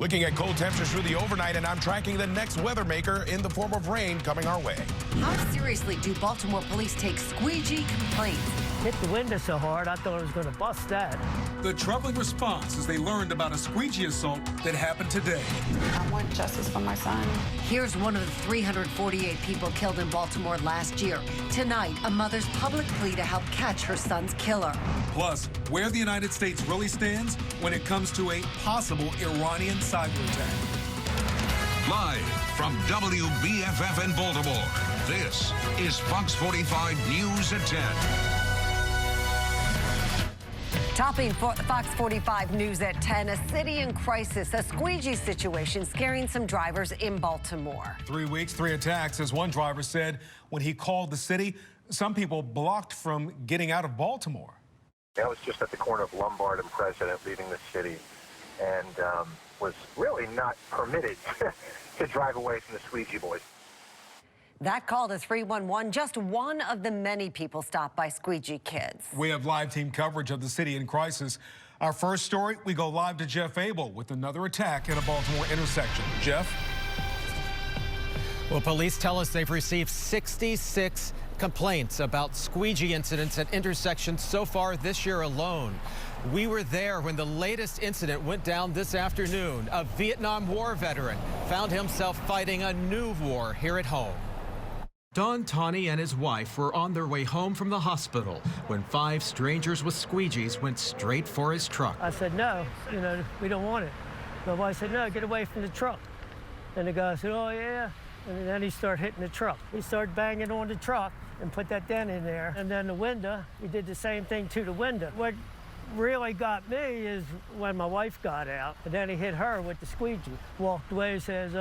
Looking at cold temperatures through the overnight, and I'm tracking the next weather maker in the form of rain coming our way. How seriously do Baltimore police take squeegee complaints? Hit the window so hard, I thought it was going to bust that. The troubling response as they learned about a squeegee assault that happened today. I want justice for my son. Here's one of the 348 people killed in Baltimore last year. Tonight, a mother's public plea to help catch her son's killer. Plus, where the United States really stands when it comes to a possible Iranian cyber attack. Live from WBFF in Baltimore, this is Fox 45 News at 10. Topping Fox 45 News at 10, a city in crisis, a squeegee situation scaring some drivers in Baltimore. 3 weeks, 3 attacks, as one driver said when he called the city. Some people blocked from getting out of Baltimore. I was just at the corner of Lombard and President leaving the city and was really not permitted to drive away from the squeegee boys. That call to 311, just one of the many people stopped by squeegee kids. We have live team coverage of the city in crisis. Our first story, we go live to Jeff Abel with another attack at a Baltimore intersection. Jeff? Well, police tell us they've received 66 complaints about squeegee incidents at intersections so far this year alone. We were there when the latest incident went down this afternoon. A Vietnam War veteran found himself fighting a new war here at home. Don Tawney and his wife were on their way home from the hospital when 5 strangers with squeegees went straight for his truck. I said, no, we don't want it. My wife said, no, get away from the truck. And the guy said, oh, yeah. And then he started hitting the truck. He started banging on the truck and put that dent in there. And then the window, he did the same thing to the window. What really got me is when my wife got out, and then he hit her with the squeegee. Walked away and says,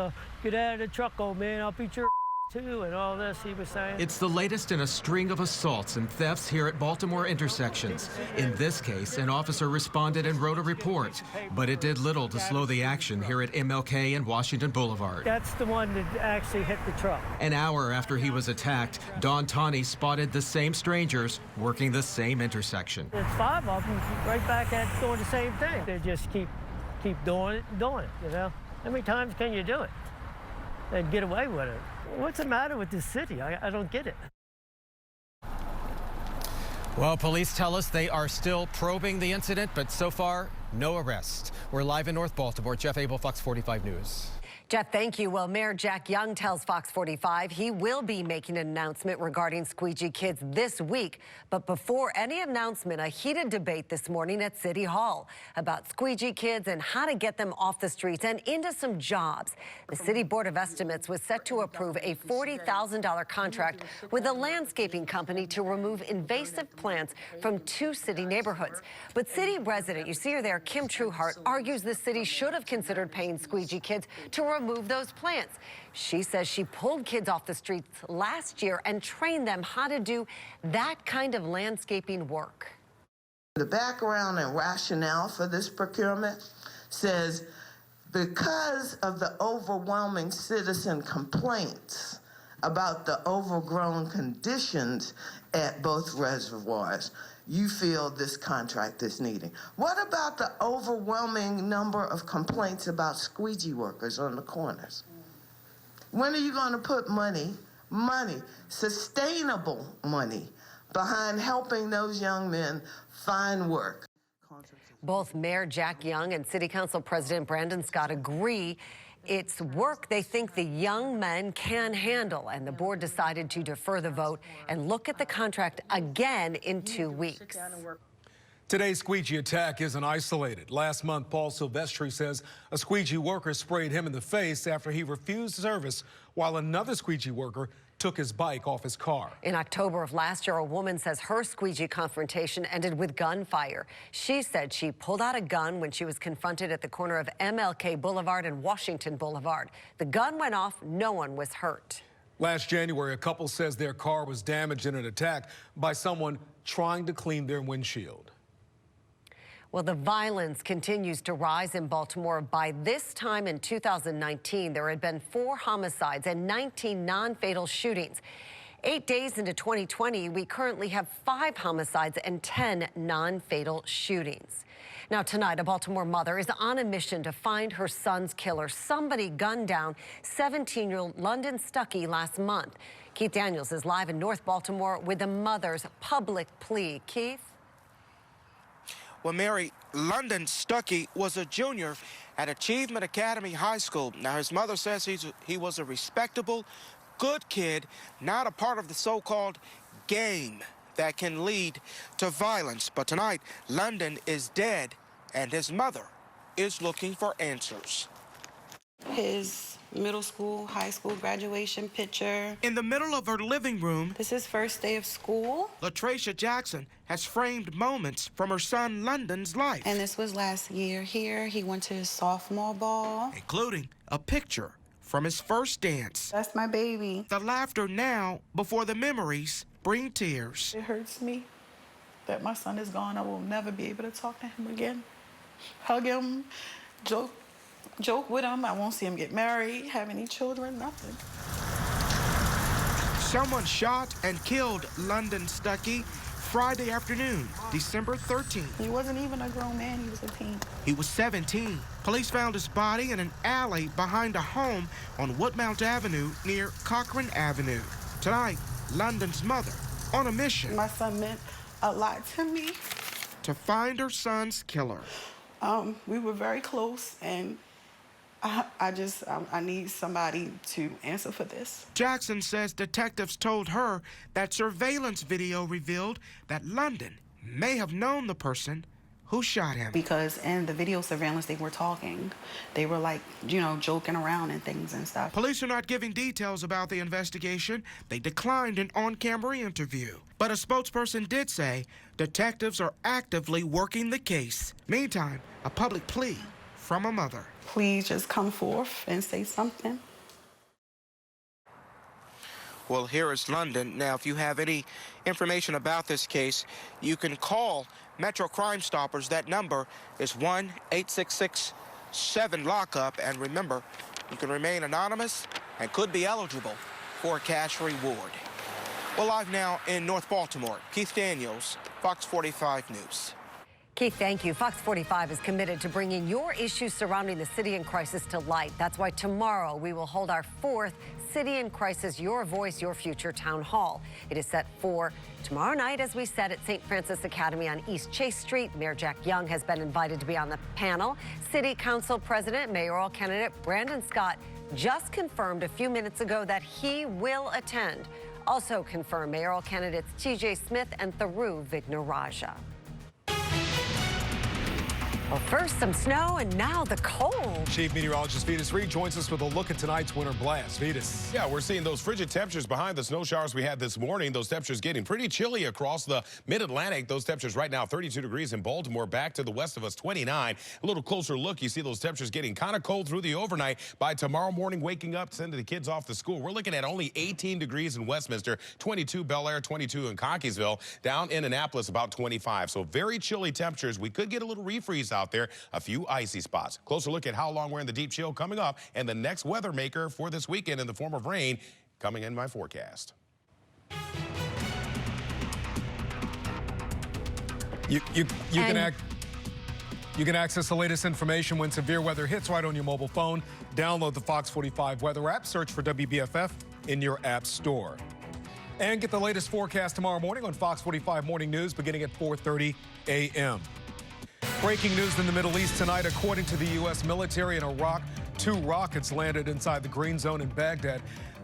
get out of the truck, old man, I'll beat your too, and all this he was saying. It's the latest in a string of assaults and thefts here at Baltimore intersections. In this case, an officer responded and wrote a report, but it did little to slow the action here at MLK and Washington Boulevard. That's the one that actually hit the truck. An hour after he was attacked, Don Tawney spotted the same strangers working the same intersection. There's 5 of them right back at doing the same thing. They just keep doing it, How many times can you do it and get away with it? What's the matter with this city? I don't get it. Well, police tell us they are still probing the incident, but so far, no arrests. We're live in North Baltimore. Jeff Abel, Fox 45 News. Jeff, thank you. Well, Mayor Jack Young tells Fox 45 he will be making an announcement regarding squeegee kids this week. But before any announcement, a heated debate this morning at City Hall about squeegee kids and how to get them off the streets and into some jobs. The City Board of Estimates was set to approve a $40,000 contract with a landscaping company to remove invasive plants from 2 city neighborhoods. But city resident, you see her there, Kim Trueheart, argues the city should have considered paying squeegee kids to remove those plants. She says she pulled kids off the streets last year and trained them how to do that kind of landscaping work. The background and rationale for this procurement says because of the overwhelming citizen complaints about the overgrown conditions at both reservoirs, you feel this contract is needed. What about the overwhelming number of complaints about squeegee workers on the corners? When are you going to put money, sustainable money, behind helping those young men find work? Both Mayor Jack Young and City Council President Brandon Scott agree it's work they think the young men can handle, and the board decided to defer the vote and look at the contract again in 2 weeks. Today's squeegee attack isn't isolated. Last month, Paul Silvestri says a squeegee worker sprayed him in the face after he refused service, while another squeegee worker took his bike off his car. In October of last year, a woman says her squeegee confrontation ended with gunfire. She said she pulled out a gun when she was confronted at the corner of MLK Boulevard and Washington Boulevard. The gun went off. No one was hurt. Last January, a couple says their car was damaged in an attack by someone trying to clean their windshield. Well, the violence continues to rise in Baltimore. By this time in 2019, there had been 4 homicides and 19 non-fatal shootings. 8 days into 2020, we currently have 5 homicides and 10 non-fatal shootings. Now tonight, a Baltimore mother is on a mission to find her son's killer. Somebody gunned down 17-year-old London Stuckey last month. Keith Daniels is live in North Baltimore with the mother's public plea. Keith? Well, Mary, London Stuckey was a junior at Achievement Academy High School. Now, his mother says he was a respectable, good kid, not a part of the so-called gang that can lead to violence. But tonight, London is dead, and his mother is looking for answers. His middle school, high school graduation picture. In the middle of her living room, This is his first day of school. Latricia Jackson has framed moments from her son London's life, And this was last year here. He went to his sophomore ball. including a picture from his first dance. That's my baby. The laughter now before the memories bring tears. It hurts me that my son is gone. I will never be able to talk to him again. Hug him, joke with him. I won't see him get married, have any children, nothing. Someone shot and killed London Stuckey Friday afternoon, December 13th. He wasn't even a grown man, he was a teen. He was 17. Police found his body in an alley behind a home on Woodmount Avenue near Cochran Avenue. Tonight, London's mother on a mission My son meant a lot to me. to find her son's killer. We were very close, and I need somebody to answer for this. Jackson says detectives told her that surveillance video revealed that London may have known the person who shot him. Because in the video surveillance, they were talking. They were like, joking around and things and stuff. Police are not giving details about the investigation. They declined an on-camera interview. But a spokesperson did say detectives are actively working the case. Meantime, a public plea from a mother. Please just come forth and say something. Well, here is London. Now, if you have any information about this case, you can call Metro Crime Stoppers. That number is 1-866-7-LOCK-UP. And remember, you can remain anonymous and could be eligible for a cash reward. Well, live now in North Baltimore, Keith Daniels, Fox 45 News. Keith, thank you. Fox 45 is committed to bringing your issues surrounding the city in crisis to light. That's why tomorrow we will hold our 4th City in Crisis Your Voice, Your Future Town Hall. It is set for tomorrow night, as we said, at St. Francis Academy on East Chase Street. Mayor Jack Young has been invited to be on the panel. City Council President, mayoral candidate Brandon Scott just confirmed a few minutes ago that he will attend. Also confirmed mayoral candidates TJ Smith and Tharu Vignaraja. Well, first some snow and now the cold. Chief Meteorologist Vetus Reed joins us with a look at tonight's winter blast. Vetus. Yeah, we're seeing those frigid temperatures behind the snow showers we had this morning. Those temperatures getting pretty chilly across the mid-Atlantic. Those temperatures right now, 32 degrees in Baltimore, back to the west of us, 29. A little closer look, you see those temperatures getting kind of cold through the overnight. By tomorrow morning, waking up, sending the kids off to school, we're looking at only 18 degrees in Westminster, 22 Bel Air, 22 in Cockeysville, down in Annapolis about 25. So very chilly temperatures. We could get a little refreeze out there, a few icy spots. Closer look at how long we're in the deep chill coming up, and the next weather maker for this weekend in the form of rain coming in my forecast. You can access the latest information when severe weather hits right on your mobile phone. Download the Fox 45 weather app, search for WBFF in your app store. And get the latest forecast tomorrow morning on Fox 45 Morning News beginning at 4:30 a.m. Breaking news in the Middle East tonight. According to the U.S. military in Iraq, 2 rockets landed inside the Green Zone in Baghdad.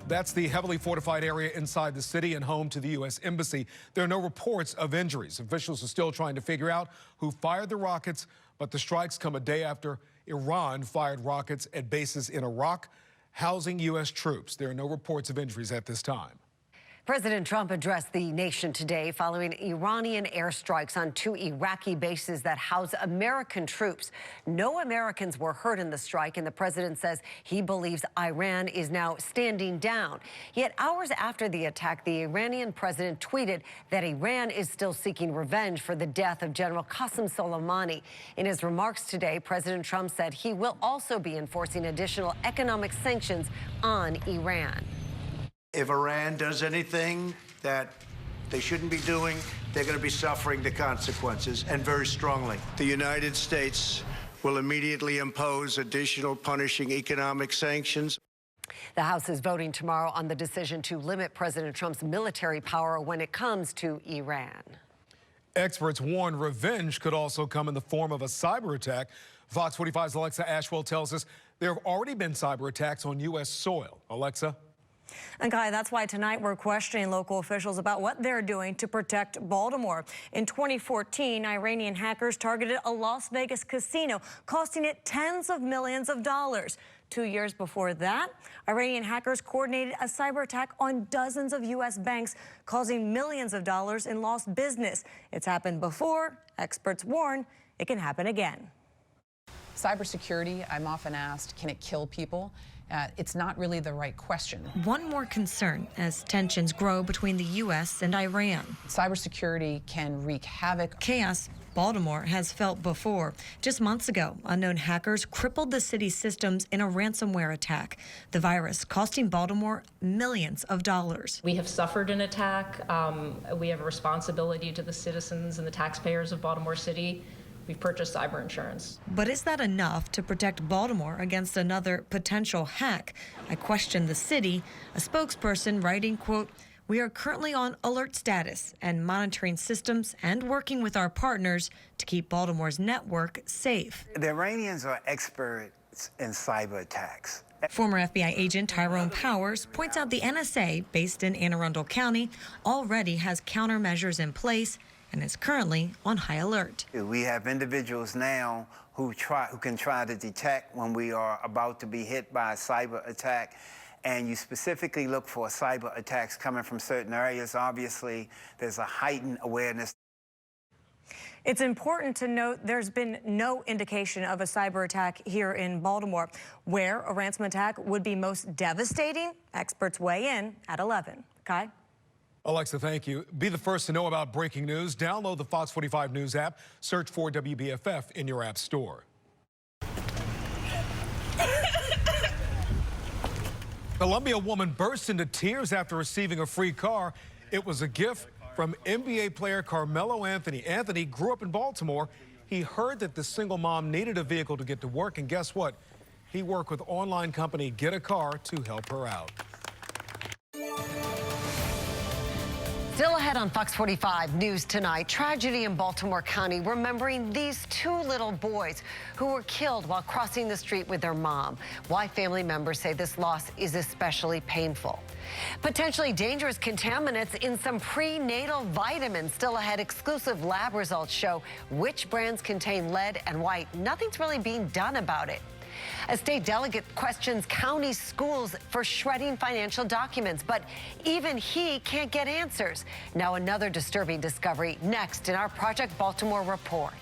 That's the heavily fortified area inside the city and home to the U.S. Embassy. There are no reports of injuries. Officials are still trying to figure out who fired the rockets, but the strikes come a day after Iran fired rockets at bases in Iraq, housing U.S. troops. There are no reports of injuries at this time. President Trump addressed the nation today following Iranian airstrikes on 2 Iraqi bases that house American troops. No Americans were hurt in the strike, and the president says he believes Iran is now standing down. Yet hours after the attack, the Iranian president tweeted that Iran is still seeking revenge for the death of General Qasem Soleimani. In his remarks today, President Trump said he will also be enforcing additional economic sanctions on Iran. If Iran does anything that they shouldn't be doing, they're going to be suffering the consequences, and very strongly. The United States will immediately impose additional punishing economic sanctions. The House is voting tomorrow on the decision to limit President Trump's military power when it comes to Iran. Experts warn revenge could also come in the form of a cyber attack. Fox 45's Alexa Ashwell tells us there have already been cyber attacks on U.S. soil. Alexa? And Kai, that's why tonight we're questioning local officials about what they're doing to protect Baltimore. In 2014, Iranian hackers targeted a Las Vegas casino, costing it tens of millions of dollars. 2 years before that, Iranian hackers coordinated a cyber attack on dozens of U.S. banks, causing millions of dollars in lost business. It's happened before. Experts warn it can happen again. Cybersecurity, I'm often asked, can it kill people? It's not really the right question. One more concern as tensions grow between the U.S. and Iran. Cybersecurity can wreak havoc. Chaos Baltimore has felt before. Just months ago, unknown hackers crippled the city's systems in a ransomware attack. The virus costing Baltimore millions of dollars. We have suffered an attack. We have a responsibility to the citizens and the taxpayers of Baltimore City. We've purchased cyber insurance. But is that enough to protect Baltimore against another potential hack? I questioned the city, a spokesperson writing, quote, "We are currently on alert status and monitoring systems and working with our partners to keep Baltimore's network safe." The Iranians are experts in cyber attacks. Former FBI agent Tyrone Powers points out the NSA, based in Anne Arundel County, already has countermeasures in place and is currently on high alert. We have individuals now who can try to detect when we are about to be hit by a cyber attack, and you specifically look for cyber attacks coming from certain areas. Obviously, there's a heightened awareness. It's important to note there's been no indication of a cyber attack here in Baltimore. Where a ransom attack would be most devastating, experts weigh in at 11. Kai? Alexa, thank you. Be the first to know about breaking news. Download the Fox 45 News app. Search for WBFF in your app store. Columbia woman burst into tears after receiving a free car. It was a gift from NBA player Carmelo Anthony. Anthony grew up in Baltimore. He heard that the single mom needed a vehicle to get to work, and guess what? He worked with online company Get a Car to help her out. Still ahead on Fox 45 News tonight, tragedy in Baltimore County, remembering these two little boys who were killed while crossing the street with their mom. Why family members say this loss is especially painful. Potentially dangerous contaminants in some prenatal vitamins. Still ahead, exclusive lab results show which brands contain lead and why nothing's really being done about it. A state delegate questions county schools for shredding financial documents, but even he can't get answers. Now another disturbing discovery next in our Project Baltimore report.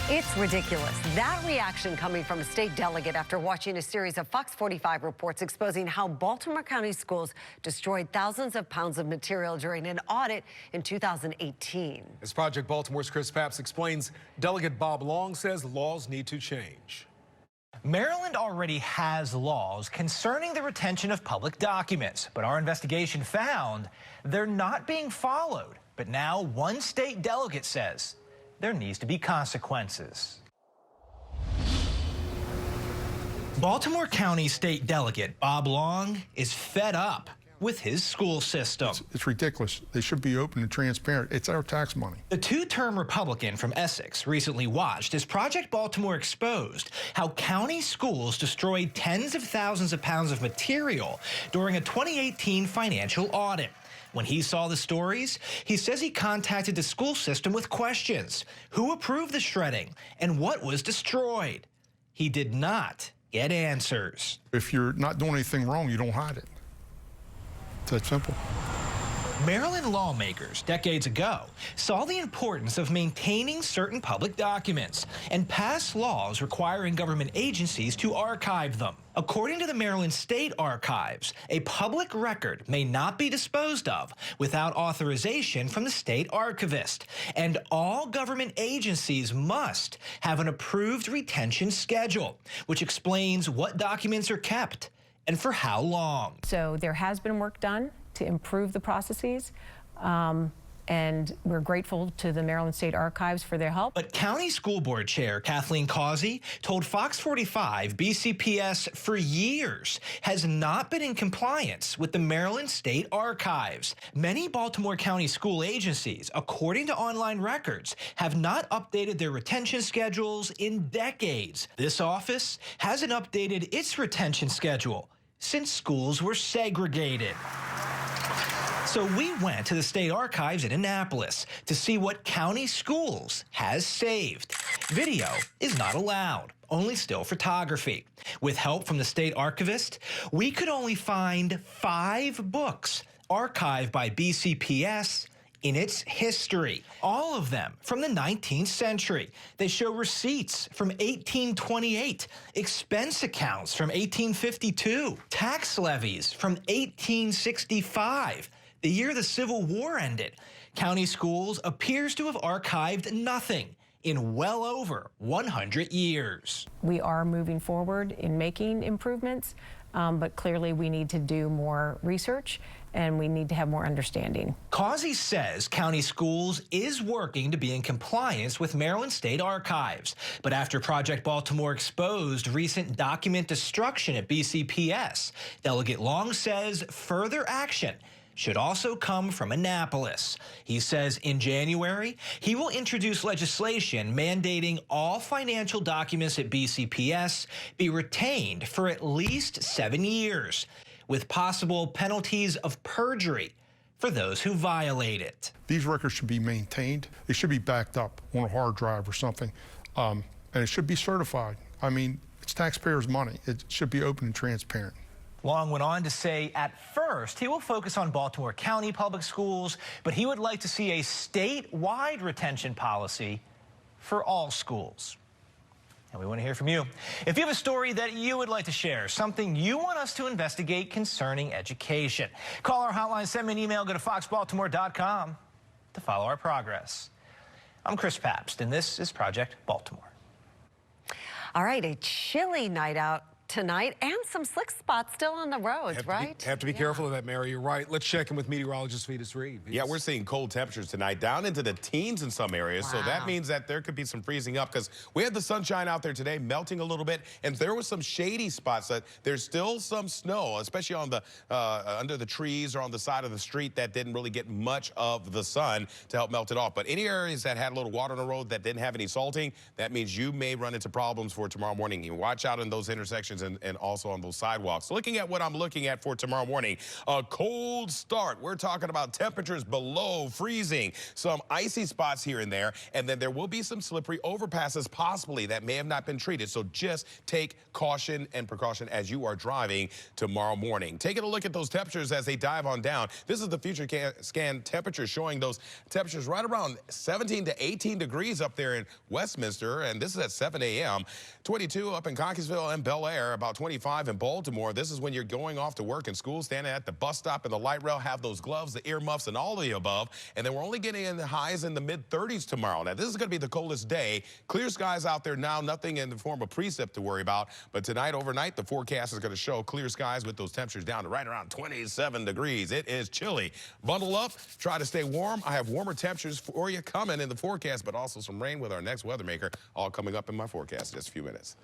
It's ridiculous. That reaction coming from a state delegate after watching a series of Fox 45 reports exposing how Baltimore County schools destroyed thousands of pounds of material during an audit in 2018. As Project Baltimore's Chris Papps explains, Delegate Bob Long says laws need to change. Maryland already has laws concerning the retention of public documents, but our investigation found they're not being followed. But now one state delegate says there needs to be consequences. Baltimore County State Delegate Bob Long is fed up with his school system. It's ridiculous. They should be open and transparent. It's our tax money. The two-term Republican from Essex recently watched as Project Baltimore exposed how county schools destroyed tens of thousands of pounds of material during a 2018 financial audit. When he saw the stories, he says he contacted the school system with questions. Who approved the shredding and what was destroyed? He did not get answers. If you're not doing anything wrong, you don't hide it. It's that simple. Maryland lawmakers decades ago saw the importance of maintaining certain public documents and passed laws requiring government agencies to archive them. According to the Maryland State Archives, a public record may not be disposed of without authorization from the state archivist, and all government agencies must have an approved retention schedule, which explains what documents are kept and for how long. So there has been work done to improve the processes, and we're grateful to the Maryland State Archives for their help. But County School Board Chair Kathleen Causey told Fox45 BCPS for years has not been in compliance with the Maryland State Archives. Many Baltimore County school agencies, according to online records, have not updated their retention schedules in decades. This office hasn't updated its retention schedule since schools were segregated. So we went to the State Archives in Annapolis to see what county schools has saved. Video is not allowed, only still photography. With help from the state archivist, we could only find 5 books archived by BCPS in its history, all of them from the 19th century. They show receipts from 1828, expense accounts from 1852, tax levies from 1865, the year the Civil War ended. County Schools appears to have archived nothing in well over 100 years. We are moving forward in making improvements, but clearly we need to do more research and we need to have more understanding. Causey says County Schools is working to be in compliance with Maryland State Archives. But after Project Baltimore exposed recent document destruction at BCPS, Delegate Long says further action should also come from Annapolis. He says in January, he will introduce legislation mandating all financial documents at BCPS be retained for at least 7 years, with possible penalties of perjury for those who violate it. These records should be maintained. They should be backed up on a hard drive or something, and it should be certified. I mean, it's taxpayers' money. It should be open and transparent. Long went on to say at first he will focus on Baltimore County public schools, but he would like to see a statewide retention policy for all schools. And we want to hear from you. If you have a story that you would like to share, something you want us to investigate concerning education, call our hotline, send me an email, go to foxbaltimore.com to follow our progress. I'm Chris Pabst, and this is Project Baltimore. All right, a chilly night out tonight and some slick spots still on the roads, right? Have to be careful of that, Mary. You're right. Let's check in with meteorologist Vetus Reed. Yeah, we're seeing cold temperatures tonight, down into the teens in some areas. Wow. So that means that there could be some freezing up because we had the sunshine out there today, melting a little bit, and there was some shady spots. That there's still some snow, especially on the under the trees or on the side of the street that didn't really get much of the sun to help melt it off. But any areas that had a little water on the road that didn't have any salting, that means you may run into problems for tomorrow morning. You watch out in those intersections and also on those sidewalks. Looking at what I'm looking at for tomorrow morning, a cold start. We're talking about temperatures below freezing, some icy spots here and there, and then there will be some slippery overpasses possibly that may have not been treated. So just take caution and precaution as you are driving tomorrow morning. Taking a look at those temperatures as they dive on down. This is the future scan temperature showing those temperatures right around 17 to 18 degrees up there in Westminster, and this is at 7 a.m. 22 up in Cockeysville and Bel Air, about 25 in Baltimore. This is when you're going off to work and school, standing at the bus stop and the light rail, have those gloves, the earmuffs, and all of the above. And then we're only getting in the highs in the mid-30s tomorrow. Now, this is going to be the coldest day. Clear skies out there now, nothing in the form of precip to worry about. But tonight, overnight, the forecast is going to show clear skies with those temperatures down to right around 27 degrees. It is chilly. Bundle up, try to stay warm. I have warmer temperatures for you coming in the forecast, but also some rain with our next weather maker, all coming up in my forecast in just a few minutes.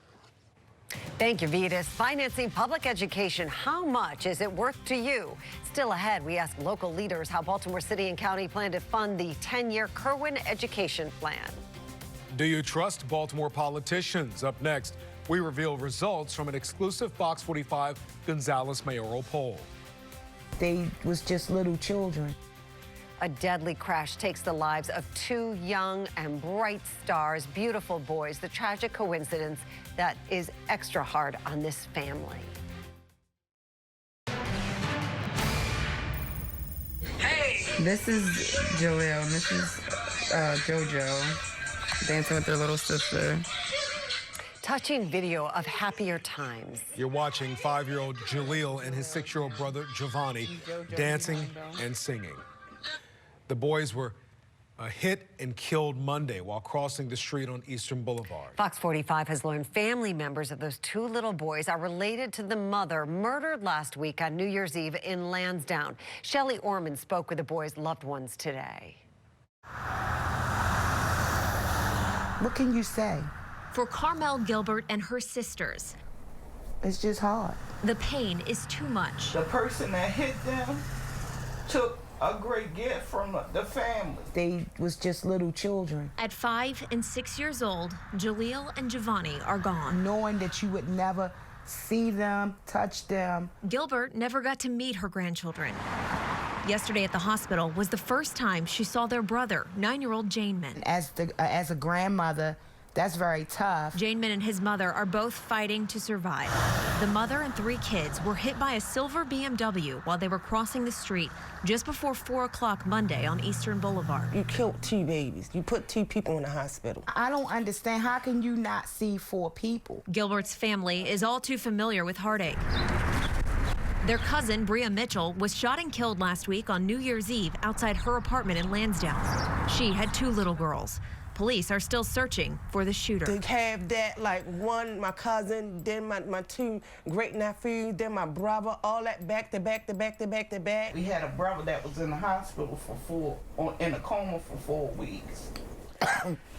Thank you, Vetus. Financing public education, how much is it worth to you? Still ahead, we ask local leaders how Baltimore City and County plan to fund the 10-year Kerwin education plan. Do you trust Baltimore politicians? Up next, we reveal results from an exclusive Fox 45 Gonzales mayoral poll. They was just little children. A deadly crash takes the lives of 2 young and bright stars, beautiful boys. The tragic coincidence that is extra hard on this family. Hey, This is Jaleel, and this is JoJo dancing with their little sister. Touching video of happier times. You're watching 5-year-old Jaleel and his 6-year-old brother Giovanni dancing and singing. The boys were hit and killed Monday while crossing the street on Eastern Boulevard. Fox 45 has learned family members of those 2 little boys are related to the mother murdered last week on New Year's Eve in Lansdowne. Shelley Orman spoke with the boys' loved ones today. What can you say? For Carmel Gilbert and her sisters, It's just hard. the pain is too much. The person that hit them took a great gift from the family. They was just little children. At 5 and 6 years old, Jaleel and Giovanni are gone. Knowing that you would never see them, touch them. Gilbert never got to meet her grandchildren. Yesterday at the hospital was the first time she saw their brother, 9-year-old Janeman. As a grandmother, that's very tough. Janeman and his mother are both fighting to survive. The mother and 3 kids were hit by a silver BMW while they were crossing the street just before 4 o'clock Monday on Eastern Boulevard. You killed 2 babies. You put 2 people in the hospital. I don't understand. How can you not see 4 people? Gilbert's family is all too familiar with heartache. Their cousin, Bria Mitchell, was shot and killed last week on New Year's Eve outside her apartment in Lansdowne. She had 2 little girls. Police are still searching for the shooter. To have that, like one, my cousin, then my 2 great nephews, then my brother, all that back to back to back to back to back. We had a brother that was in the hospital in a coma for 4 weeks.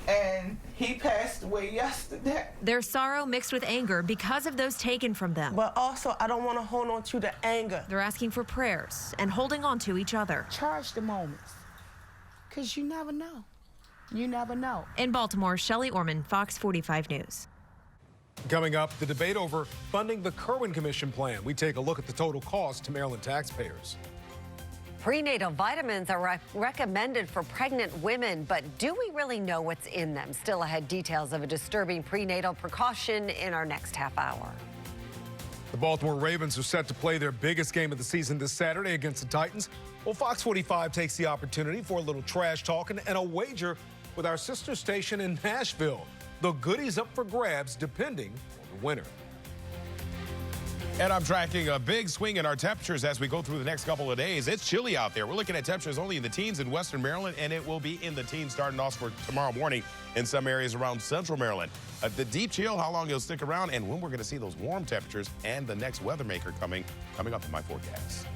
And he passed away yesterday. Their sorrow mixed with anger because of those taken from them. But also, I don't want to hold on to the anger. They're asking for prayers and holding on to each other. Charge the moments, because you never know. You never know. In Baltimore, Shelley Orman, Fox 45 News. Coming up, the debate over funding the Kerwin Commission plan. We take a look at the total cost to Maryland taxpayers. Prenatal vitamins are recommended for pregnant women, but do we really know what's in them? Still ahead, details of a disturbing prenatal precaution in our next half hour. The Baltimore Ravens are set to play their biggest game of the season this Saturday against the Titans. Well, Fox 45 takes the opportunity for a little trash talking and a wager with our sister station in Nashville. The goodies up for grabs depending on the winner. And I'm tracking a big swing in our temperatures as we go through the next couple of days. It's chilly out there. We're looking at temperatures only in the teens in western Maryland, and it will be in the teens starting off for tomorrow morning in some areas around central Maryland. The deep chill, how long it'll stick around, and when we're going to see those warm temperatures and the next weather maker coming up in my forecast.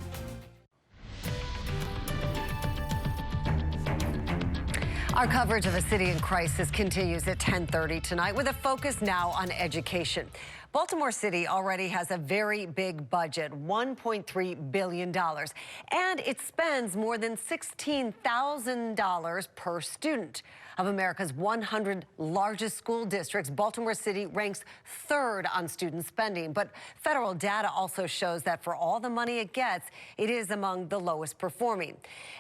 Our coverage of a city in crisis continues at 10:30 tonight with a focus now on education. Baltimore City already has a very big budget, $1.3 billion, and it spends more than $16,000 per student. Of America's 100 largest school districts, Baltimore City ranks 3rd on student spending. But federal data also shows that for all the money it gets, it is among the lowest performing.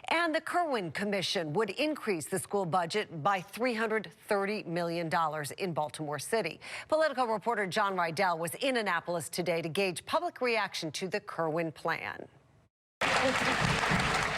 And the Kerwin Commission would increase the school budget by $330 million in Baltimore City. Political reporter John Rydell was in Annapolis today to gauge public reaction to the Kerwin plan.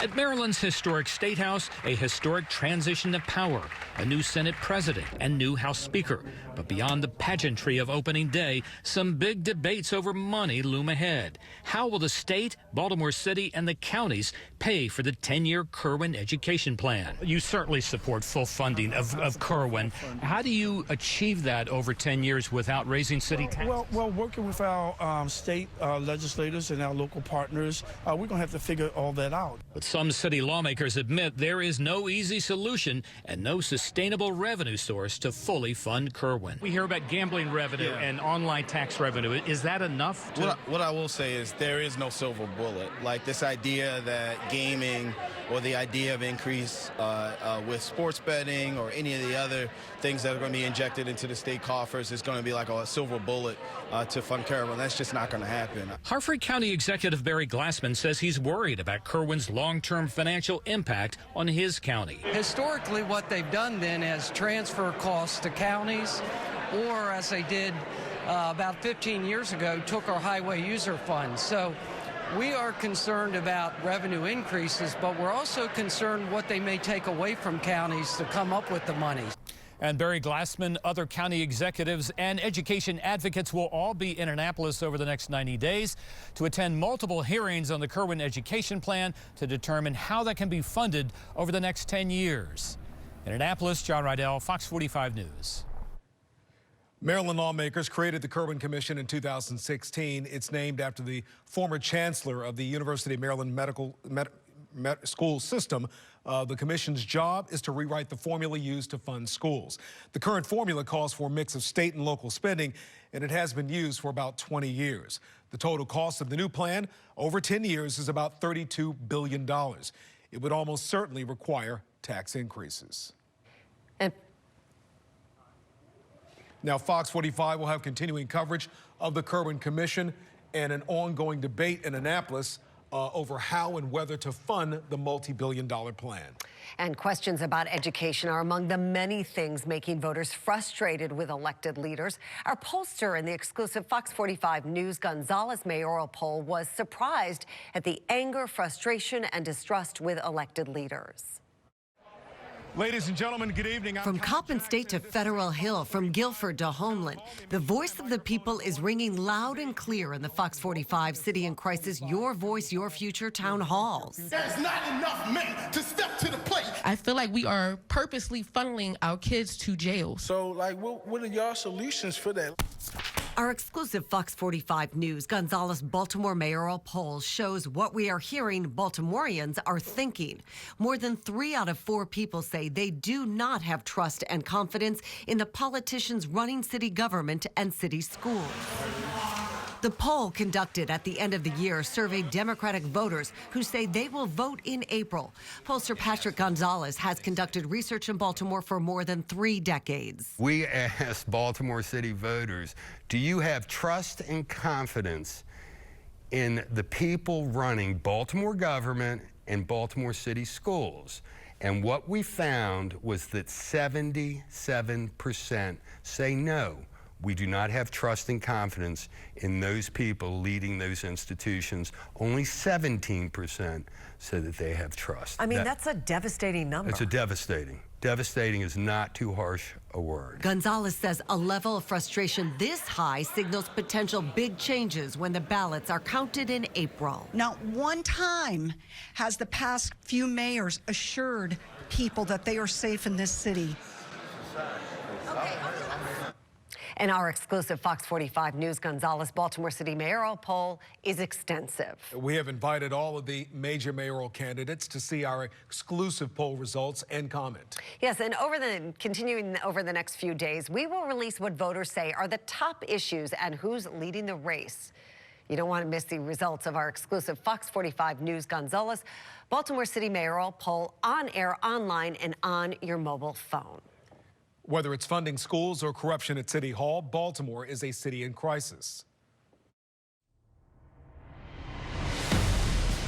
At Maryland's historic State House, a historic transition of power, a new Senate president and new House Speaker. But beyond the pageantry of opening day, some big debates over money loom ahead. How will the state, Baltimore City, and the counties pay for the 10-year Kerwin education plan? You certainly support full funding of Kerwin. How do you achieve that over 10 years without raising city taxes? Well, working with our state legislators and our local partners, we're going to have to figure all that out. But some city lawmakers admit there is no easy solution and no sustainable revenue source to fully fund Kerwin. We hear about gambling revenue and online tax revenue. Is that enough? What I will say is there is no silver bullet. Like this idea that gaming or the idea of increase with sports betting or any of the other things that are going to be injected into the state coffers is going to be like a silver bullet to fund Kerwin. That's just not going to happen. Harford County Executive Barry Glassman says he's worried about Kerwin's long-term financial impact on his county. Historically, what they've done then is transfer costs to counties, or as they did about 15 years ago, took our highway user funds. So We are concerned about revenue increases, but we're also concerned what they may take away from counties to come up with the money. And Barry Glassman, other county executives, and education advocates will all be in Annapolis over the next 90 days to attend multiple hearings on the Kerwin education plan to determine how that can be funded over the next 10 years. In Annapolis, John Rydell, Fox 45 News. Maryland lawmakers created the Kerwin Commission in 2016. It's named after the former chancellor of the University of Maryland Medical School System. The commission's job is to rewrite the formula used to fund schools. The current formula calls for a mix of state and local spending, and it has been used for about 20 years. The total cost of the new plan over 10 years is about $32 billion. It would almost certainly require tax increases. Now, Fox 45 will have continuing coverage of the Kerwin Commission and an ongoing debate in Annapolis over how and whether to fund the multi-billion-dollar plan. And questions about education are among the many things making voters frustrated with elected leaders. Our pollster in the exclusive Fox 45 News Gonzalez mayoral poll was surprised at the anger, frustration, and distrust with elected leaders. Ladies and gentlemen, good evening. From Coppin State to Federal Hill, from Guilford to Homeland, the voice of the people is ringing loud and clear in the Fox 45 City in Crisis Your Voice, Your Future town halls. There's not enough men to step to the plate. I feel like we are purposely funneling our kids to jail. So, like, what are y'all solutions for that? Our exclusive Fox 45 News Gonzalez Baltimore mayoral poll shows what we are hearing Baltimoreans are thinking. More than 3 out of 4 people say they do not have trust and confidence in the politicians running city government and city schools. The poll conducted at the end of the year surveyed Democratic voters who say they will vote in April. Pollster Patrick Gonzalez has conducted research in Baltimore for more than 3 decades. We asked Baltimore City voters, do you have trust and confidence in the people running Baltimore government and Baltimore City schools? And what we found was that 77% say no. We do not have trust and confidence in those people leading those institutions. Only 17% say that they have trust. I mean, that's a devastating number. It's a devastating. Devastating is not too harsh a word. Gonzalez says a level of frustration this high signals potential big changes when the ballots are counted in April. Not one time has the past few mayors assured people that they are safe in this city. And our exclusive Fox 45 News Gonzalez Baltimore City mayoral poll is extensive. We have invited all of the major mayoral candidates to see our exclusive poll results and comment. Yes, and continuing over the next few days, we will release what voters say are the top issues and who's leading the race. You don't want to miss the results of our exclusive Fox 45 News Gonzalez Baltimore City mayoral poll on air, online, and on your mobile phone. Whether it's funding schools or corruption at City Hall, Baltimore is a city in crisis.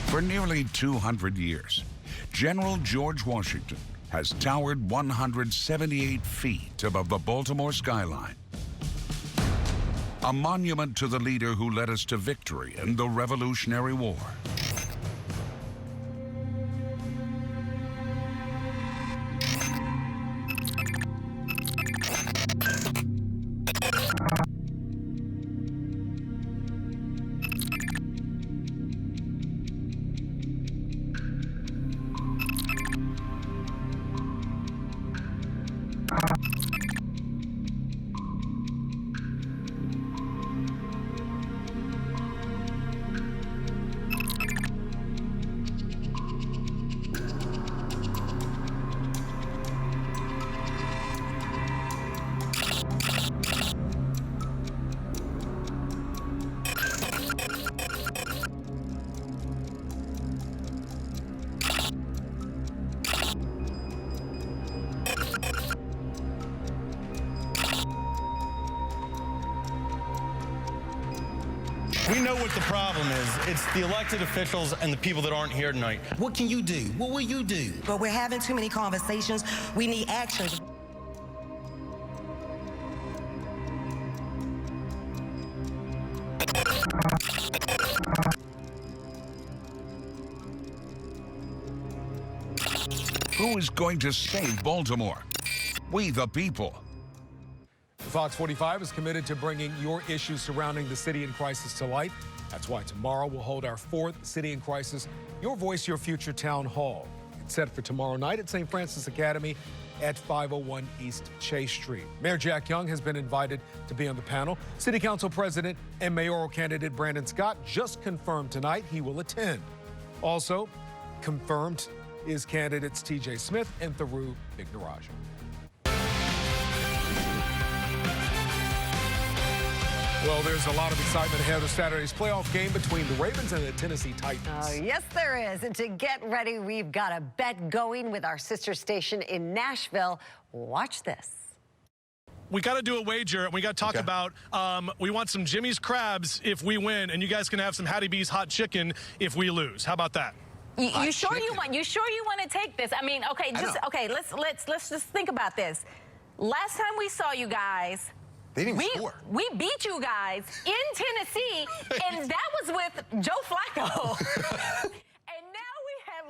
For nearly 200 years, General George Washington has towered 178 feet above the Baltimore skyline. A monument to the leader who led us to victory in the Revolutionary War. We know what the problem is. It's the elected officials and the people that aren't here tonight. What can you do? What will you do? But we're having too many conversations. We need action. Who is going to save Baltimore? We the people. Fox 45 is committed to bringing your issues surrounding the city in crisis to light. That's why tomorrow we'll hold our 4th City in Crisis Your Voice, Your Future Town Hall. It's set for tomorrow night at St. Francis Academy at 501 East Chase Street. Mayor Jack Young has been invited to be on the panel. City Council President and mayoral candidate Brandon Scott just confirmed tonight he will attend. Also confirmed is candidates TJ Smith and Tharu Bignaraja. Well, there's a lot of excitement ahead of Saturday's playoff game between the Ravens and the Tennessee Titans. Oh, yes, there is. And to get ready, we've got a bet going with our sister station in Nashville. Watch this. We got to do a wager, and we got to talk about, we want some Jimmy's Crabs if we win, and you guys can have some Hattie B's hot chicken if we lose. How about that? You sure you want to take this? I mean, okay, let's just think about this. Last time we saw you guys, they didn't score. We beat you guys in Tennessee, and that was with Joe Flacco. And now we have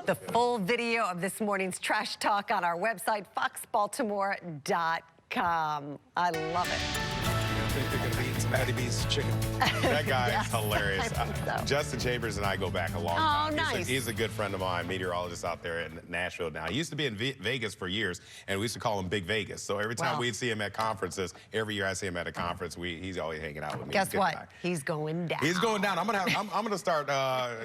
The full video of this morning's trash talk on our website, foxbaltimore.com. I love it. I think they're going to be eating some Hattie B's chicken. That guy Yes, is hilarious. I think so. Justin Chambers and I go back a long time. Nice. He's a good friend of mine, meteorologist out there in Nashville now. He used to be in Vegas for years, and we used to call him Big Vegas. So every time we'd see him at conferences, every year I see him at a conference, he's always hanging out with me. Guess what? He's going down. He's going down. I'm gonna start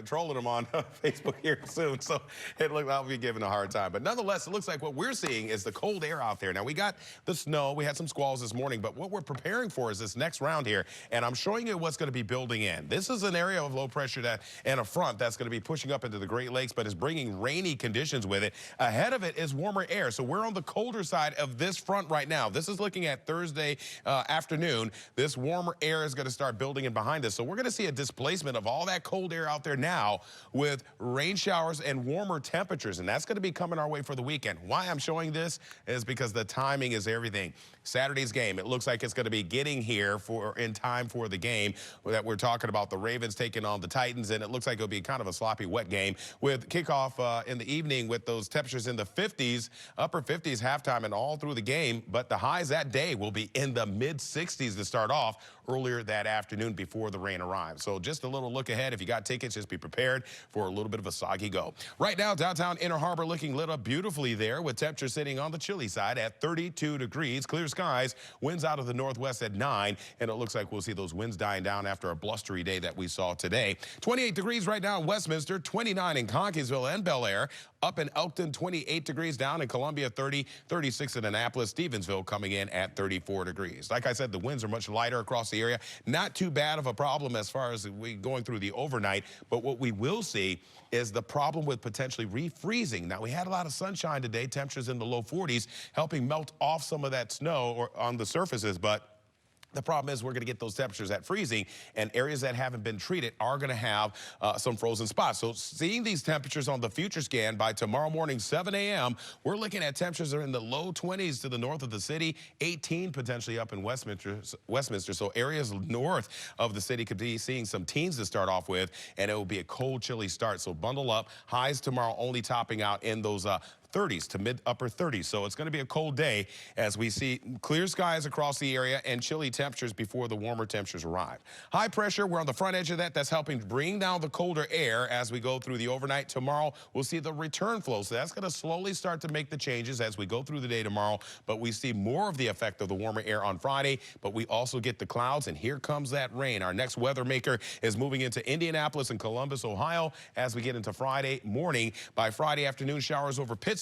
trolling him on Facebook here soon. So I'll be giving a hard time. But nonetheless, it looks like what we're seeing is the cold air out there. Now we got the snow. We had some squalls this morning, but what we're preparing for is this next round here, and I'm showing you what's going to be building in. This is an area of low pressure and a front that's going to be pushing up into the Great Lakes, but is bringing rainy conditions with it. Ahead of it is warmer air, so we're on the colder side of this front right now. This is looking at Thursday afternoon. This warmer air is going to start building in behind us, so we're going to see a displacement of all that cold air out there now with rain showers and warmer temperatures, and that's going to be coming our way for the weekend. Why I'm showing this is because the timing is everything. Saturday's game, it looks like it's going to be getting here in time for the game that we're talking about, the Ravens taking on the Titans, and it looks like it'll be kind of a sloppy, wet game with kickoff in the evening with those temperatures in the 50s, upper 50s halftime and all through the game, but the highs that day will be in the mid-60s to start off earlier that afternoon before the rain arrives. So just a little look ahead. If you got tickets, just be prepared for a little bit of a soggy go. Right now, downtown Inner Harbor looking lit up beautifully there with temperatures sitting on the chilly side at 32 degrees. Clear skies, winds out of the northwest at 9, and it looks like we'll see those winds dying down after a blustery day that we saw today. 28 degrees right now in Westminster, 29 in Cockeysville and Bel Air, up in Elkton, 28 degrees, down in Columbia, 30, 36 in Annapolis, Stevensville coming in at 34 degrees. Like I said, the winds are much lighter across the area. Not too bad of a problem as far as we going through the overnight, but what we will see is the problem with potentially refreezing. Now, we had a lot of sunshine today, temperatures in the low 40s, helping melt off some of that snow or on the surfaces, but the problem is we're going to get those temperatures at freezing, and areas that haven't been treated are going to have some frozen spots. So seeing these temperatures on the future scan by tomorrow morning, 7 a.m., we're looking at temperatures that are in the low 20s to the north of the city, 18 potentially up in Westminster. So areas north of the city could be seeing some teens to start off with, and it will be a cold, chilly start. So bundle up. Highs tomorrow only topping out in those 30s to mid-upper 30s. So it's going to be a cold day as we see clear skies across the area and chilly temperatures before the warmer temperatures arrive. High pressure, we're on the front edge of that. That's helping bring down the colder air as we go through the overnight. Tomorrow, we'll see the return flow. So that's going to slowly start to make the changes as we go through the day tomorrow. But we see more of the effect of the warmer air on Friday. But we also get the clouds, and here comes that rain. Our next weather maker is moving into Indianapolis and Columbus, Ohio, as we get into Friday morning. By Friday afternoon, showers over Pittsburgh,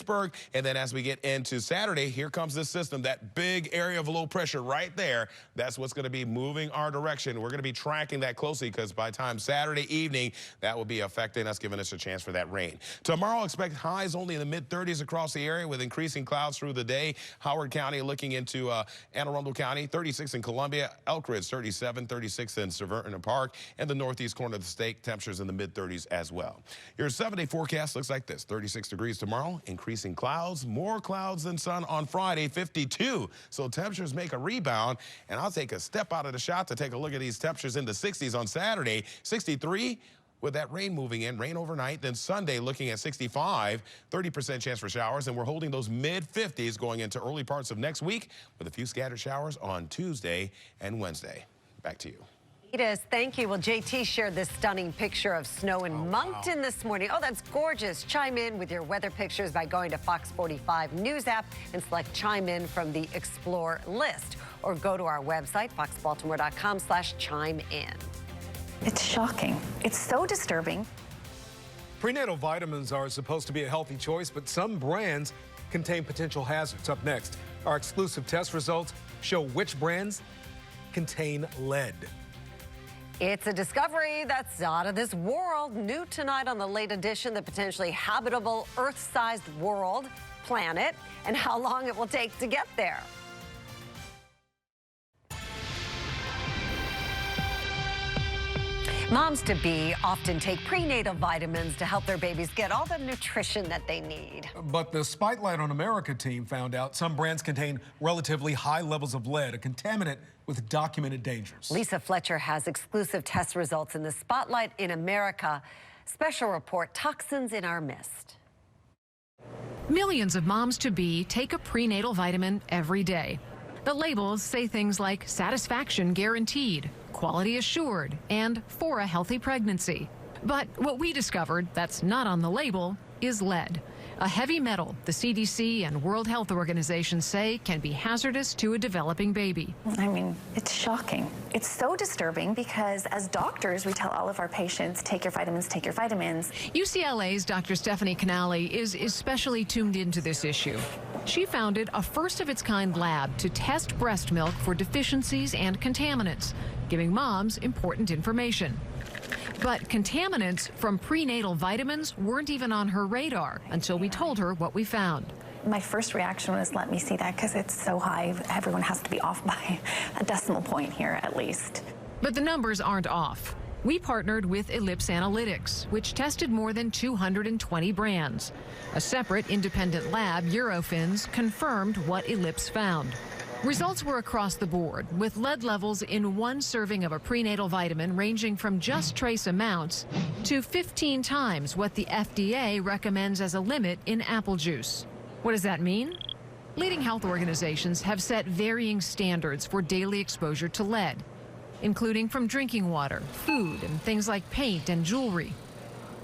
and then as we get into Saturday, here comes this system, that big area of low pressure right there. That's what's going to be moving our direction. We're going to be tracking that closely because by the time Saturday evening, that will be affecting us, giving us a chance for that rain. Tomorrow, expect highs only in the mid-30s across the area with increasing clouds through the day. Howard County looking into Anne Arundel County, 36 in Columbia, Elk Ridge, 37, 36 in Severna Park, and the northeast corner of the state, temperatures in the mid-30s as well. Your 7-day forecast looks like this: 36 degrees tomorrow, increasing clouds, more clouds than sun on Friday, 52. So temperatures make a rebound, and I'll take a step out of the shot to take a look at these temperatures in the 60s on Saturday, 63 with that rain moving in, rain overnight. Then Sunday looking at 65, 30% chance for showers. And we're holding those mid-50s going into early parts of next week with a few scattered showers on Tuesday and Wednesday. Back to you. Edith, thank you. Well, JT shared this stunning picture of snow in Moncton this morning. Oh, that's gorgeous. Chime in with your weather pictures by going to Fox45 News app and select Chime In from the Explore list. Or go to our website, foxbaltimore.com/chime in. It's shocking. It's so disturbing. Prenatal vitamins are supposed to be a healthy choice, but some brands contain potential hazards. Up next, our exclusive test results show which brands contain lead. It's a discovery that's out of this world. New tonight on the late edition, the potentially habitable Earth-sized planet, and how long it will take to get there. Moms-to-be often take prenatal vitamins to help their babies get all the nutrition that they need. But the Spotlight on America team found out some brands contain relatively high levels of lead, a contaminant with documented dangers. Lisa Fletcher has exclusive test results in the Spotlight in America. Special report, Toxins in Our Mist. Millions of moms-to-be take a prenatal vitamin every day. The labels say things like satisfaction guaranteed, quality assured, and for a healthy pregnancy. But what we discovered that's not on the label is lead, a heavy metal the CDC and World Health Organization say can be hazardous to a developing baby. I mean, it's shocking. It's so disturbing because as doctors, we tell all of our patients, take your vitamins, take your vitamins. UCLA's Dr. Stephanie Canale is especially tuned into this issue. She founded a first-of-its-kind lab to test breast milk for deficiencies and contaminants, giving moms important information. But contaminants from prenatal vitamins weren't even on her radar until we told her what we found. My first reaction was, let me see that, because it's so high. Everyone has to be off by a decimal point here, at least. But the numbers aren't off. We partnered with Ellipse Analytics, which tested more than 220 brands. A separate independent lab, Eurofins, confirmed what Ellipse found. Results were across the board, with lead levels in one serving of a prenatal vitamin ranging from just trace amounts to 15 times what the FDA recommends as a limit in apple juice. What does that mean? Leading health organizations have set varying standards for daily exposure to lead, including from drinking water, food, and things like paint and jewelry.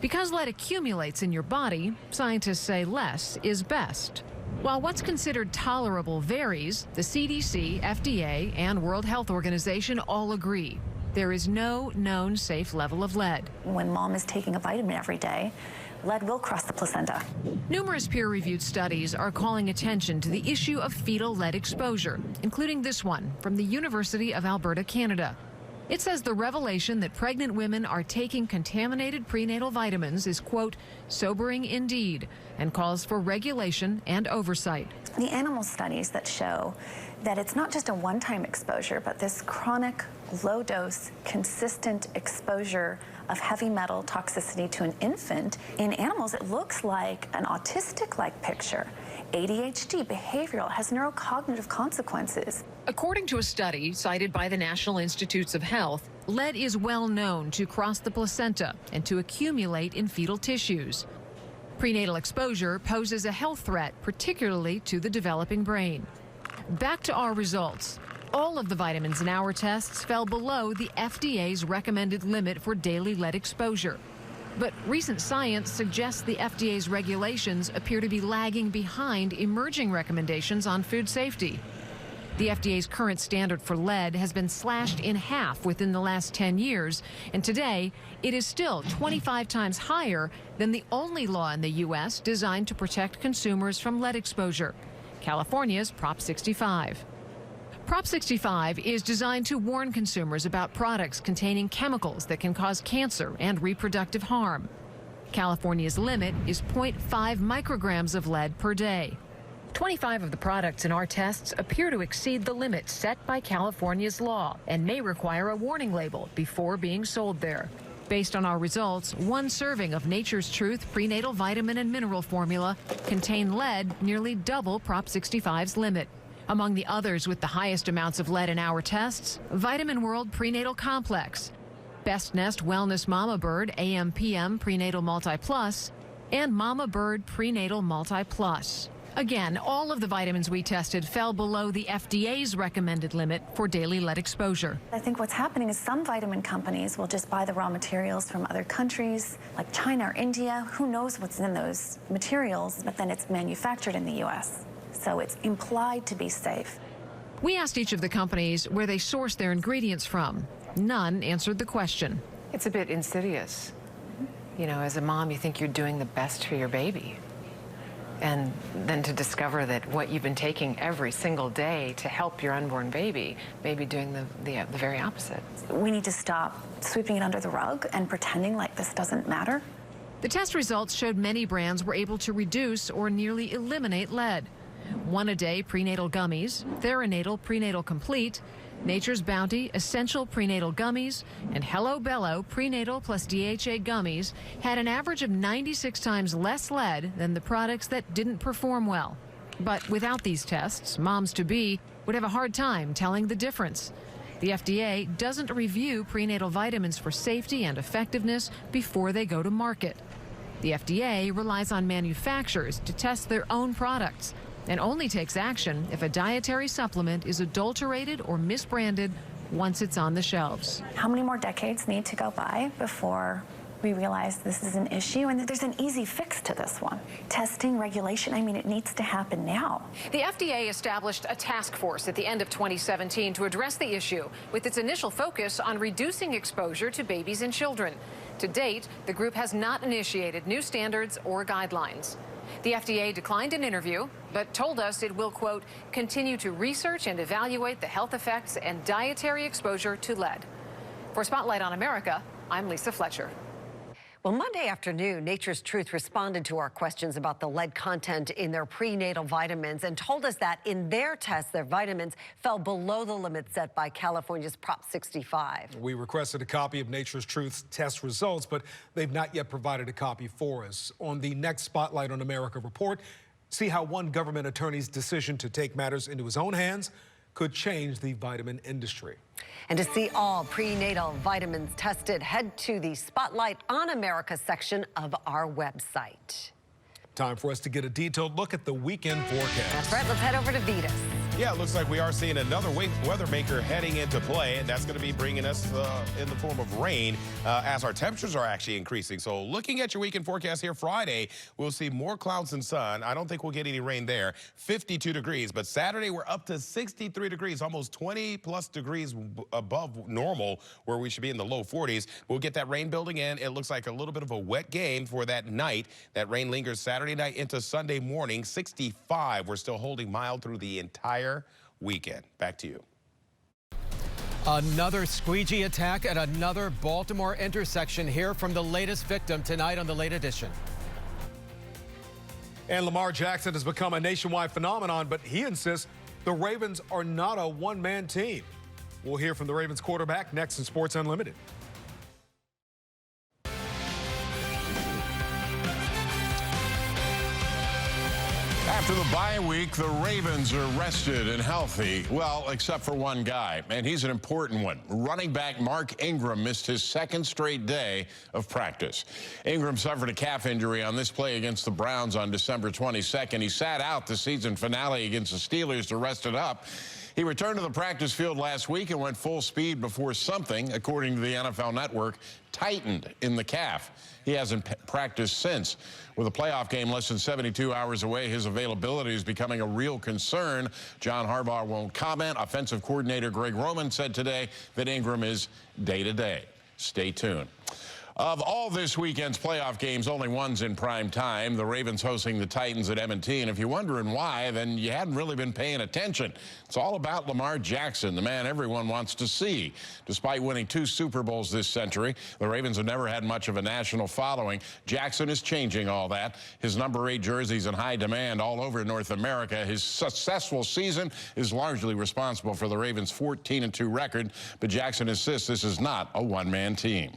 Because lead accumulates in your body, scientists say less is best. While what's considered tolerable varies, the CDC, FDA, and World Health Organization all agree there is no known safe level of lead. When mom is taking a vitamin every day, lead will cross the placenta. Numerous peer-reviewed studies are calling attention to the issue of fetal lead exposure, including this one from the University of Alberta, Canada. It says the revelation that pregnant women are taking contaminated prenatal vitamins is, quote, sobering indeed, and calls for regulation and oversight. The animal studies that show that it's not just a one-time exposure, but this chronic, low-dose, consistent exposure of heavy metal toxicity to an infant, in animals it looks like an autistic-like picture. ADHD, behavioral, has neurocognitive consequences. According to a study cited by the National Institutes of Health, lead is well known to cross the placenta and to accumulate in fetal tissues. Prenatal exposure poses a health threat, particularly to the developing brain. Back to our results. All of the vitamins in our tests fell below the FDA's recommended limit for daily lead exposure. But recent science suggests the FDA's regulations appear to be lagging behind emerging recommendations on food safety. The FDA's current standard for lead has been slashed in half within the last 10 years, and today it is still 25 times higher than the only law in the U.S. designed to protect consumers from lead exposure, California's Prop 65. Prop 65 is designed to warn consumers about products containing chemicals that can cause cancer and reproductive harm. California's limit is 0.5 micrograms of lead per day. 25 of the products in our tests appear to exceed the limit set by California's law and may require a warning label before being sold there. Based on our results, one serving of Nature's Truth prenatal vitamin and mineral formula contained lead nearly double Prop 65's limit. Among the others with the highest amounts of lead in our tests, Vitamin World Prenatal Complex, Best Nest Wellness Mama Bird AM/PM Prenatal Multi Plus, and Mama Bird Prenatal Multi Plus. Again, all of the vitamins we tested fell below the FDA's recommended limit for daily lead exposure. I think what's happening is some vitamin companies will just buy the raw materials from other countries like China or India. Who knows what's in those materials, but then it's manufactured in the U.S. So it's implied to be safe. We asked each of the companies where they source their ingredients from. None answered the question. It's a bit insidious. You know, as a mom, you think you're doing the best for your baby. And then to discover that what you've been taking every single day to help your unborn baby may be doing the very opposite. We need to stop sweeping it under the rug and pretending like this doesn't matter. The test results showed many brands were able to reduce or nearly eliminate lead. One-a-day prenatal gummies, Theranatal Prenatal Complete, Nature's Bounty Essential Prenatal Gummies, and Hello Bello Prenatal plus DHA Gummies had an average of 96 times less lead than the products that didn't perform well. But without these tests, moms-to-be would have a hard time telling the difference. The FDA doesn't review prenatal vitamins for safety and effectiveness before they go to market. The FDA relies on manufacturers to test their own products and only takes action if a dietary supplement is adulterated or misbranded once it's on the shelves. How many more decades need to go by before we realize this is an issue and that there's an easy fix to this one? Testing, regulation, I mean, it needs to happen now. The FDA established a task force at the end of 2017 to address the issue, with its initial focus on reducing exposure to babies and children. To date, the group has not initiated new standards or guidelines. The FDA declined an interview, but told us it will, quote, continue to research and evaluate the health effects and dietary exposure to lead. For Spotlight on America, I'm Lisa Fletcher. Well, Monday afternoon, Nature's Truth responded to our questions about the lead content in their prenatal vitamins and told us that in their tests, their vitamins fell below the limit set by California's Prop 65. We requested a copy of Nature's Truth's test results, but they've not yet provided a copy for us. On the next Spotlight on America report, see how one government attorney's decision to take matters into his own hands could change the vitamin industry. And to see all prenatal vitamins tested, head to the Spotlight on America section of our website. Time for us to get a detailed look at the weekend forecast. That's right. Let's head over to Vetus. Yeah, it looks like we are seeing another weather maker heading into play, and that's going to be bringing us in the form of rain as our temperatures are actually increasing. So looking at your weekend forecast here Friday, we'll see more clouds and sun. I don't think we'll get any rain there. 52 degrees, but Saturday we're up to 63 degrees, almost 20 plus degrees above normal, where we should be in the low 40s. We'll get that rain building in. It looks like a little bit of a wet game for that night. That rain lingers Saturday night into Sunday morning. 65. We're still holding mild through the entire weekend. Back to you. Another squeegee attack at another Baltimore intersection. Here from the latest victim tonight on the Late Edition. And Lamar Jackson has become a nationwide phenomenon, but he insists the Ravens are not a one-man team. We'll hear from the Ravens quarterback next in Sports Unlimited. After the bye week, the Ravens are rested and healthy. Well, except for one guy, and he's an important one. Running back Mark Ingram missed his second straight day of practice. Ingram suffered a calf injury on this play against the Browns on December 22nd. He sat out the season finale against the Steelers to rest it up. He returned to the practice field last week and went full speed before something, according to the NFL Network, tightened in the calf. He hasn't practiced since. With a playoff game less than 72 hours away, his availability is becoming a real concern. John Harbaugh won't comment. Offensive coordinator Greg Roman said today that Ingram is day-to-day. Stay tuned. Of all this weekend's playoff games, only one's in prime time. The Ravens hosting the Titans at M&T. And if you're wondering why, then you hadn't really been paying attention. It's all about Lamar Jackson, the man everyone wants to see. Despite winning 2 Super Bowls this century, the Ravens have never had much of a national following. Jackson is changing all that. His number 8 jersey's in high demand all over North America. His successful season is largely responsible for the Ravens' 14-2 record. But Jackson insists this is not a one-man team.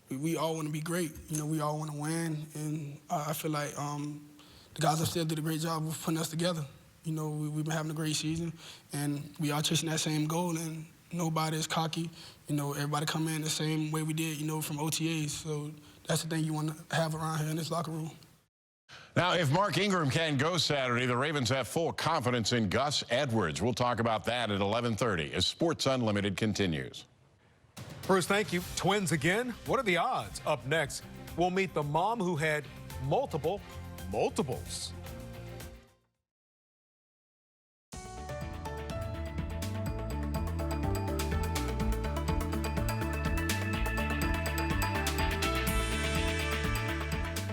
We all want to be great. You know, we all want to win. And I feel like the guys upstairs did a great job of putting us together. You know, we've been having a great season, and we are chasing that same goal. And, Nobody is cocky. You know, everybody come in the same way we did, you know, from OTAs. So that's the thing you want to have around here in this locker room. Now, if Mark Ingram can go Saturday, the Ravens have full confidence in Gus Edwards. We'll talk about that at 11:30 as Sports Unlimited continues. Bruce, thank you. Twins again? What are the odds? Up next, we'll meet the mom who had multiples.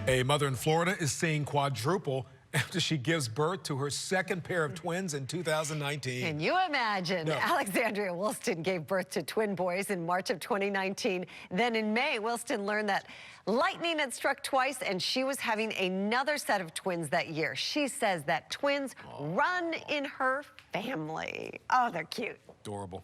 A mother in Florida is seeing quadruple after she gives birth to her second pair of twins in 2019. Can you imagine? No. Alexandria Wilston gave birth to twin boys in March of 2019. Then in May, Wilston learned that lightning had struck twice and she was having another set of twins that year. She says that twins run in her family. Oh, they're cute. Adorable.